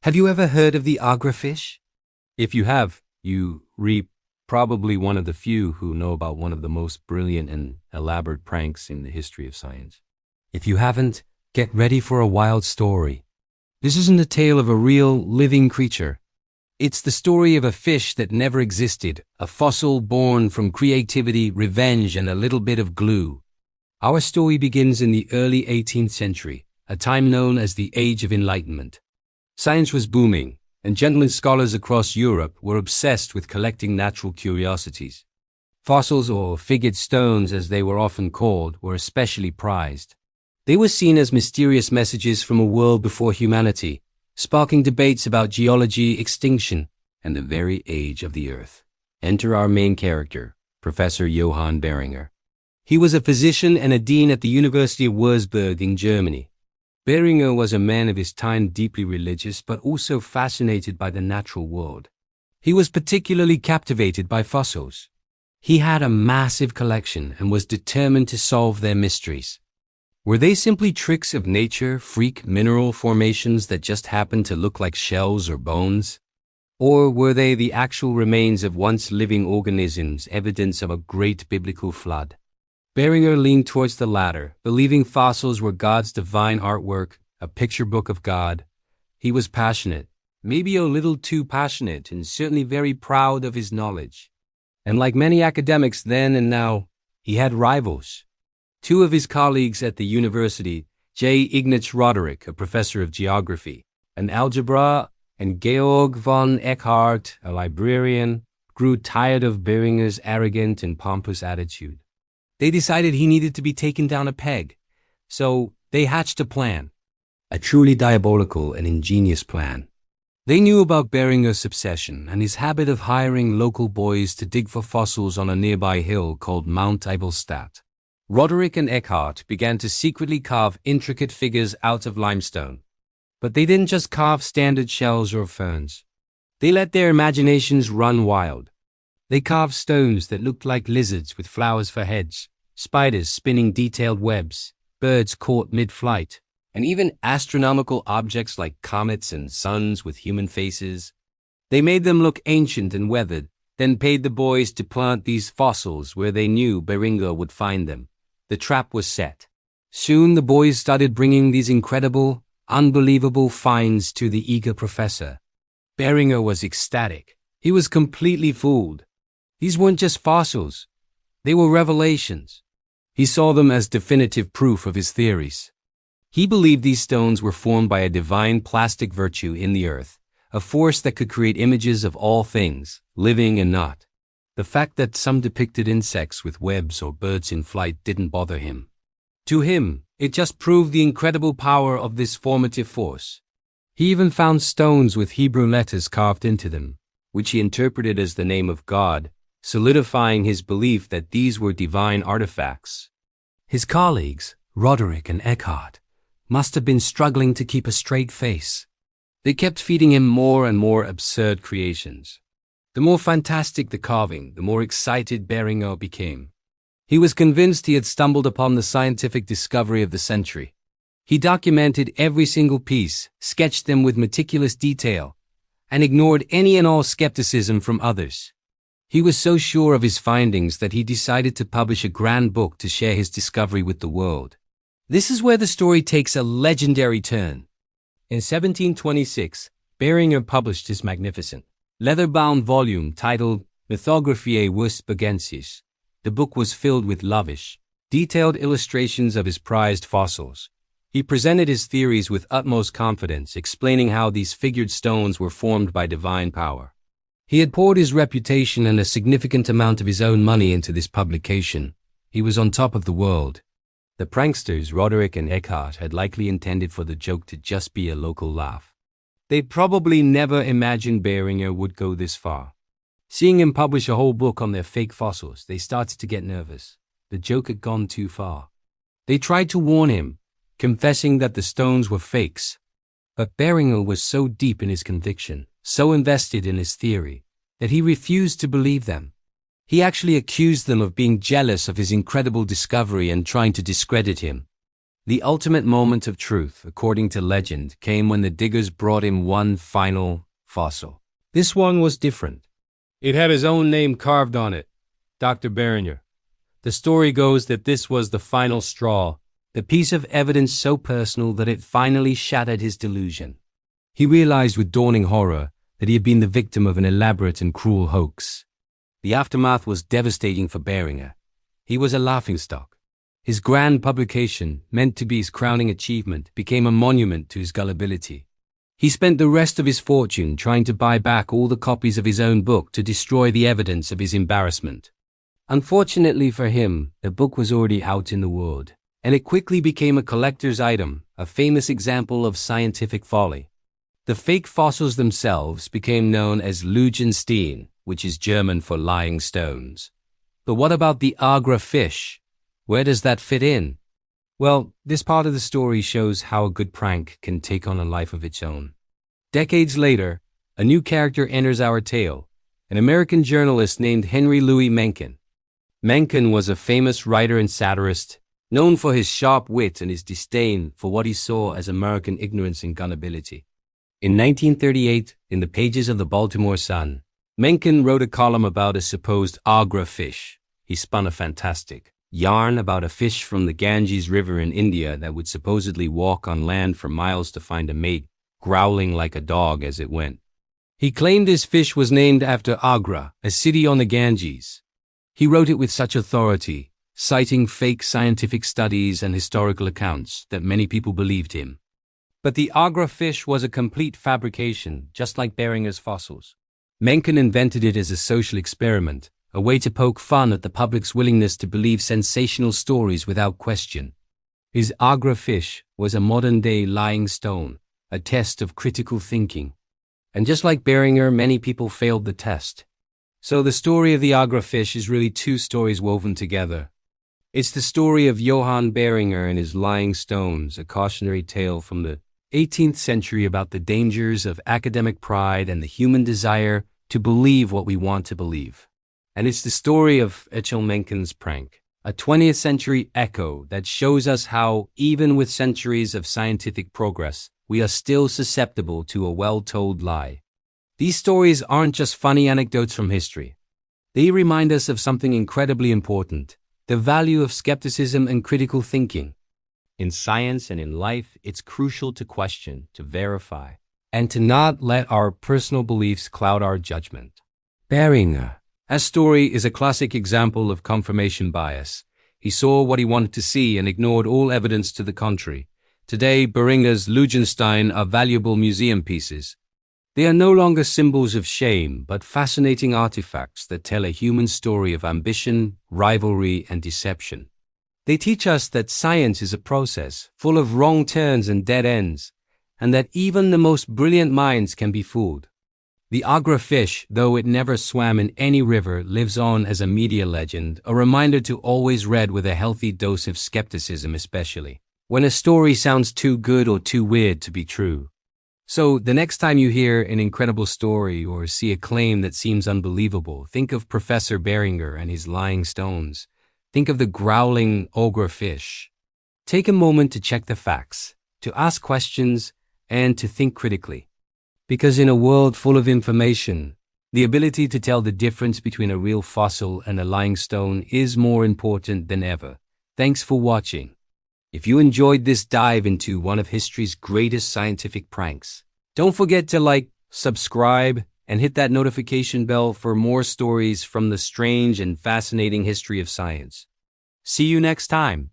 Have you ever heard of the Agra fish? If you have, you reap probably one of the few who know about one of the most brilliant and elaborate pranks in the history of science. If you haven't, get ready for a wild story. This isn't a tale of a real, living creature. It's the story of a fish that never existed, a fossil born from creativity, revenge, and a little bit of glue. Our story begins in the early 18th century, a time known as the Age of Enlightenment. Science was booming, and gentlemen scholars across Europe were obsessed with collecting natural curiosities. Fossils, or figured stones as they were often called, were especially prized. They were seen as mysterious messages from a world before humanity, sparking debates about geology, extinction, and the very age of the Earth. Enter our main character, Professor Johann Beringer. He was a physician and a dean at the University of Würzburg in Germany. Beringer was a man of his time, deeply religious, but also fascinated by the natural world. He was particularly captivated by fossils. He had a massive collection and was determined to solve their mysteries. Were they simply tricks of nature, freak mineral formations that just happened to look like shells or bones? Or were they the actual remains of once living organisms, evidence of a great biblical flood? Beringer leaned towards the latter, believing fossils were God's divine artwork, a picture book of God. He was passionate, maybe a little too passionate, and certainly very proud of his knowledge. And like many academics then and now, he had rivals. Two of his colleagues at the university, J. Ignaz Roderick, a professor of geography and algebra, and Georg von Eckhart, a librarian, grew tired of Beringer's arrogant and pompous attitude. They decided he needed to be taken down a peg, so they hatched a plan. A truly diabolical and ingenious plan. They knew about Beringer's obsession and his habit of hiring local boys to dig for fossils on a nearby hill called Mount Eibelstadt. Roderick and Eckhart began to secretly carve intricate figures out of limestone. But they didn't just carve standard shells or ferns. They let their imaginations run wild. They carved stones that looked like lizards with flowers for heads, spiders spinning detailed webs, birds caught mid-flight, and even astronomical objects like comets and suns with human faces. They made them look ancient and weathered, then paid the boys to plant these fossils where they knew Beringer would find them. The trap was set. Soon the boys started bringing these incredible, unbelievable finds to the eager professor. Beringer was ecstatic. He was completely fooled. These weren't just fossils. They were revelations. He saw them as definitive proof of his theories. He believed these stones were formed by a divine plastic virtue in the earth, a force that could create images of all things, living and not. The fact that some depicted insects with webs or birds in flight didn't bother him. To him, it just proved the incredible power of this formative force. He even found stones with Hebrew letters carved into them, which he interpreted as the name of God, solidifying his belief that these were divine artifacts. His colleagues, Roderick and Eckhart, must have been struggling to keep a straight face. They kept feeding him more and more absurd creations. The more fantastic the carving, the more excited Beringer became. He was convinced he had stumbled upon the scientific discovery of the century. He documented every single piece, sketched them with meticulous detail, and ignored any and all skepticism from others. He was so sure of his findings that he decided to publish a grand book to share his discovery with the world. This is where the story takes a legendary turn. In 1726, Beringer published his magnificent, leather-bound volume titled Mythographiae Würzburgensis. The book was filled with lavish, detailed illustrations of his prized fossils. He presented his theories with utmost confidence, explaining how these figured stones were formed by divine power. He had poured his reputation and a significant amount of his own money into this publication. He was on top of the world. The pranksters, Roderick and Eckhart, had likely intended for the joke to just be a local laugh. They probably never imagined Beringer would go this far. Seeing him publish a whole book on their fake fossils, they started to get nervous. The joke had gone too far. They tried to warn him, confessing that the stones were fakes. But Beringer was so deep in his conviction, so invested in his theory, that he refused to believe them. He actually accused them of being jealous of his incredible discovery and trying to discredit him. The ultimate moment of truth, according to legend, came when the diggers brought him one final fossil. This one was different. It had his own name carved on it, Dr. Beringer. The story goes that this was the final straw, the piece of evidence so personal that it finally shattered his delusion. He realized with dawning horror that he had been the victim of an elaborate and cruel hoax. The aftermath was devastating for Beringer. He was a laughingstock. His grand publication, meant to be his crowning achievement, became a monument to his gullibility. He spent the rest of his fortune trying to buy back all the copies of his own book to destroy the evidence of his embarrassment. Unfortunately for him, the book was already out in the world, and it quickly became a collector's item, a famous example of scientific folly. The fake fossils themselves became known as Lugenstein, which is German for lying stones. But what about the Agra fish? Where does that fit in? Well, this part of the story shows how a good prank can take on a life of its own. Decades later, a new character enters our tale, an American journalist named Henry Louis Mencken. Mencken was a famous writer and satirist, known for his sharp wit and his disdain for what he saw as American ignorance and gullibility. In 1938, in the pages of the Baltimore Sun, Mencken wrote a column about a supposed Agra fish. He spun a fantastic yarn about a fish from the Ganges River in India that would supposedly walk on land for miles to find a mate, growling like a dog as it went. He claimed his fish was named after Agra, a city on the Ganges. He wrote it with such authority, citing fake scientific studies and historical accounts, that many people believed him. But the Agra fish was a complete fabrication, just like Beringer's fossils. Mencken invented it as a social experiment, a way to poke fun at the public's willingness to believe sensational stories without question. His Agra fish was a modern-day lying stone, a test of critical thinking. And just like Beringer, many people failed the test. So the story of the Agra fish is really two stories woven together. It's the story of Johann Beringer and his lying stones, a cautionary tale from the 18th century about the dangers of academic pride and the human desire to believe what we want to believe. And it's the story of Ethel Mencken's prank, a 20th century echo that shows us how, even with centuries of scientific progress, we are still susceptible to a well-told lie. These stories aren't just funny anecdotes from history. They remind us of something incredibly important, the value of skepticism and critical thinking. In science and in life, it's crucial to question, to verify, and to not let our personal beliefs cloud our judgment. Beringer. His story is a classic example of confirmation bias. He saw what he wanted to see and ignored all evidence to the contrary. Today, Beringer's Lugenstein are valuable museum pieces. They are no longer symbols of shame, but fascinating artifacts that tell a human story of ambition, rivalry, and deception. They teach us that science is a process, full of wrong turns and dead ends, and that even the most brilliant minds can be fooled. The Agra fish, though it never swam in any river, lives on as a media legend, a reminder to always read with a healthy dose of skepticism, especially when a story sounds too good or too weird to be true. So, the next time you hear an incredible story or see a claim that seems unbelievable, think of Professor Beringer and his lying stones. Think of the growling Agra fish. Take a moment to check the facts, to ask questions, and to think critically. Because in a world full of information, the ability to tell the difference between a real fossil and a lying stone is more important than ever. Thanks for watching. If you enjoyed this dive into one of history's greatest scientific pranks, don't forget to like, subscribe, and hit that notification bell for more stories from the strange and fascinating history of science. See you next time.